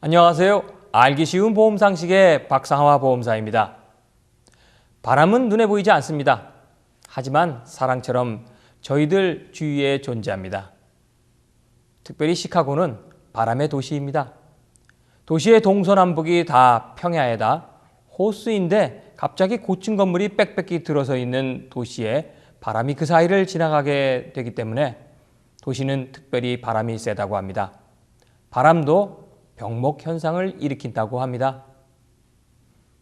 안녕하세요. 알기 쉬운 보험 상식의 박상화 보험사입니다. 바람은 눈에 보이지 않습니다. 하지만 사랑처럼 저희들 주위에 존재합니다. 특별히 시카고는 바람의 도시입니다. 도시의 동서남북이 다 평야에다 호수인데 갑자기 고층 건물이 빽빽히 들어서 있는 도시에 바람이 그 사이를 지나가게 되기 때문에 도시는 특별히 바람이 세다고 합니다. 바람도 병목 현상을 일으킨다고 합니다.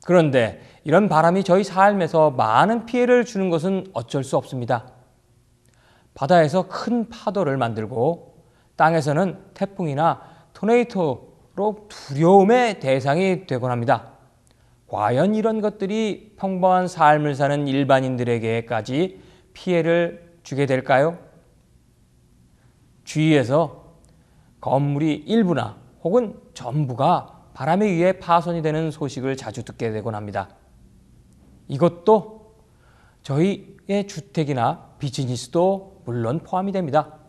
그런데 이런 바람이 저희 삶에서 많은 피해를 주는 것은 어쩔 수 없습니다. 바다에서 큰 파도를 만들고 땅에서는 태풍이나 토네이도로 두려움의 대상이 되곤 합니다. 과연 이런 것들이 평범한 삶을 사는 일반인들에게까지 피해를 주게 될까요? 주위에서 건물이 일부나 혹은 전부가 바람에 의해 파손이 되는 소식을 자주 듣게 되곤 합니다. 이것도 저희의 주택이나 비즈니스도 물론 포함이 됩니다.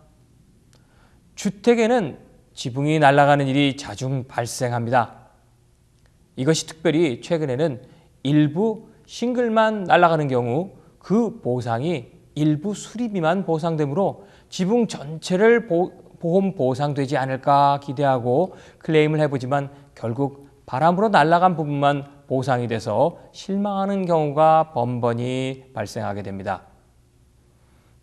주택에는 지붕이 날아가는 일이 자주 발생합니다. 이것이 특별히 최근에는 일부 싱글만 날아가는 경우 그 보상이 일부 수리비만 보상되므로 지붕 전체를 보험 보상되지 않을까 기대하고 클레임을 해보지만 결국 바람으로 날아간 부분만 보상이 돼서 실망하는 경우가 번번이 발생하게 됩니다.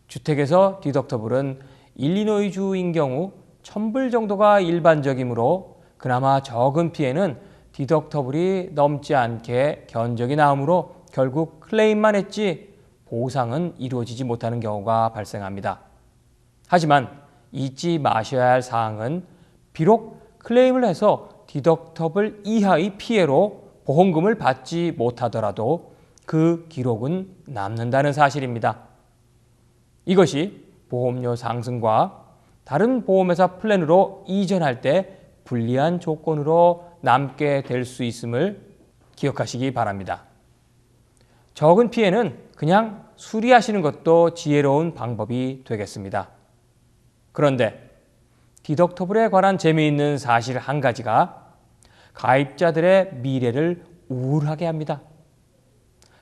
주택에서 디덕터블은 일리노이주인 경우 1,000불 정도가 일반적이므로 그나마 적은 피해는 디덕터블이 넘지 않게 견적이 나오므로 결국 클레임만 했지 보상은 이루어지지 못하는 경우가 발생합니다. 하지만 잊지 마셔야 할 사항은 비록 클레임을 해서 디덕터블 이하의 피해로 보험금을 받지 못하더라도 그 기록은 남는다는 사실입니다. 이것이 보험료 상승과 다른 보험회사 플랜으로 이전할 때 불리한 조건으로 남게 될 수 있음을 기억하시기 바랍니다. 적은 피해는 그냥 수리하시는 것도 지혜로운 방법이 되겠습니다. 그런데 디덕터블에 관한 재미있는 사실 한 가지가 가입자들의 미래를 우울하게 합니다.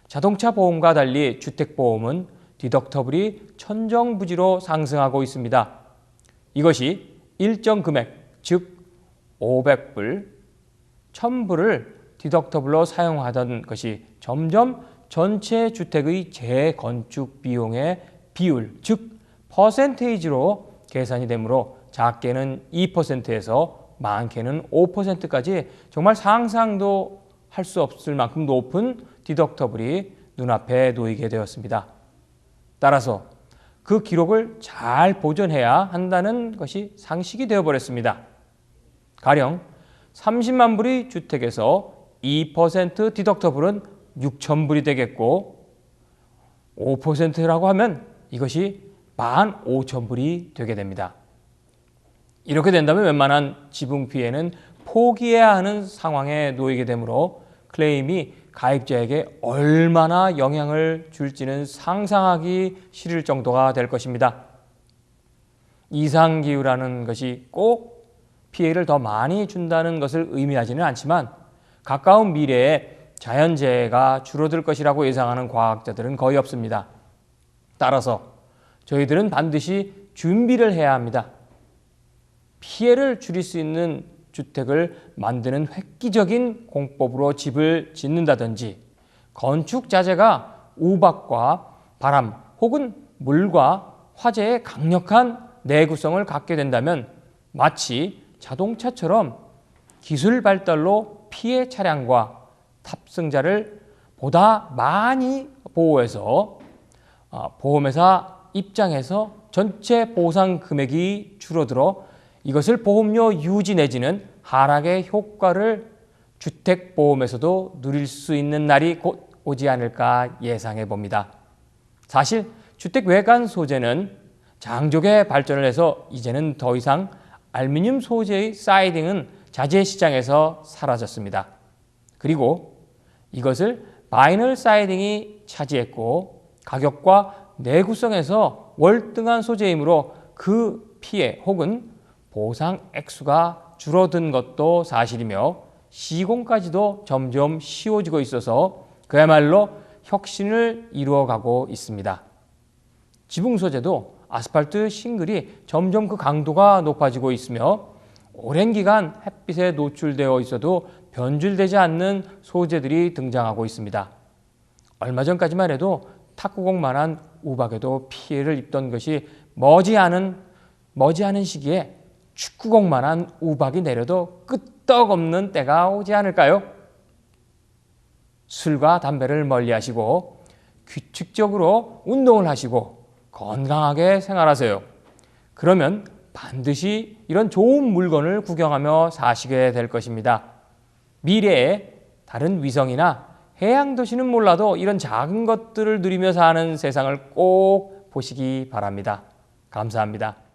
자동차 보험과 달리 주택보험은 디덕터블이 천정부지로 상승하고 있습니다. 이것이 일정 금액, 즉 500불, 1000불을 디덕터블로 사용하던 것이 점점 전체 주택의 재건축 비용의 비율, 즉 퍼센테이지로 계산이 되므로 작게는 2%에서 많게는 5%까지 정말 상상도 할 수 없을 만큼 높은 디덕터블이 눈앞에 놓이게 되었습니다. 따라서 그 기록을 잘 보존해야 한다는 것이 상식이 되어버렸습니다. 가령 30만 불의 주택에서 2% 디덕터블은 6,000불이 되겠고 5%라고 하면 이것이 15,000불이 되게 됩니다. 이렇게 된다면 웬만한 지붕 피해는 포기해야 하는 상황에 놓이게 되므로 클레임이 가입자에게 얼마나 영향을 줄지는 상상하기 싫을 정도가 될 것입니다. 이상기후라는 것이 꼭 피해를 더 많이 준다는 것을 의미하지는 않지만 가까운 미래에 자연재해가 줄어들 것이라고 예상하는 과학자들은 거의 없습니다. 따라서 저희들은 반드시 준비를 해야 합니다. 피해를 줄일 수 있는 주택을 만드는 획기적인 공법으로 집을 짓는다든지 건축 자재가 우박과 바람 혹은 물과 화재의 강력한 내구성을 갖게 된다면 마치 자동차처럼 기술 발달로 피해 차량과 탑승자를 보다 많이 보호해서 보험회사 입장에서 전체 보상 금액이 줄어들어 이것을 보험료 유지 내지는 하락의 효과를 주택보험에서도 누릴 수 있는 날이 곧 오지 않을까 예상해 봅니다. 사실 주택 외관 소재는 장족의 발전을 해서 이제는 더 이상 알루미늄 소재의 사이딩은 자재 시장에서 사라졌습니다. 그리고 이것을 바이널 사이딩이 차지했고 가격과 내구성에서 월등한 소재이므로 그 피해 혹은 보상 액수가 줄어든 것도 사실이며 시공까지도 점점 쉬워지고 있어서 그야말로 혁신을 이루어가고 있습니다. 지붕 소재도 아스팔트 싱글이 점점 그 강도가 높아지고 있으며 오랜 기간 햇빛에 노출되어 있어도 변질되지 않는 소재들이 등장하고 있습니다. 얼마 전까지만 해도 탁구공만한 우박에도 피해를 입던 것이 머지않은 시기에 축구공만한 우박이 내려도 끄떡없는 때가 오지 않을까요? 술과 담배를 멀리하시고 규칙적으로 운동을 하시고 건강하게 생활하세요. 그러면 반드시 이런 좋은 물건을 구경하며 사시게 될 것입니다. 미래에 다른 위성이나 해양 도시는 몰라도 이런 작은 것들을 누리며 사는 세상을 꼭 보시기 바랍니다. 감사합니다.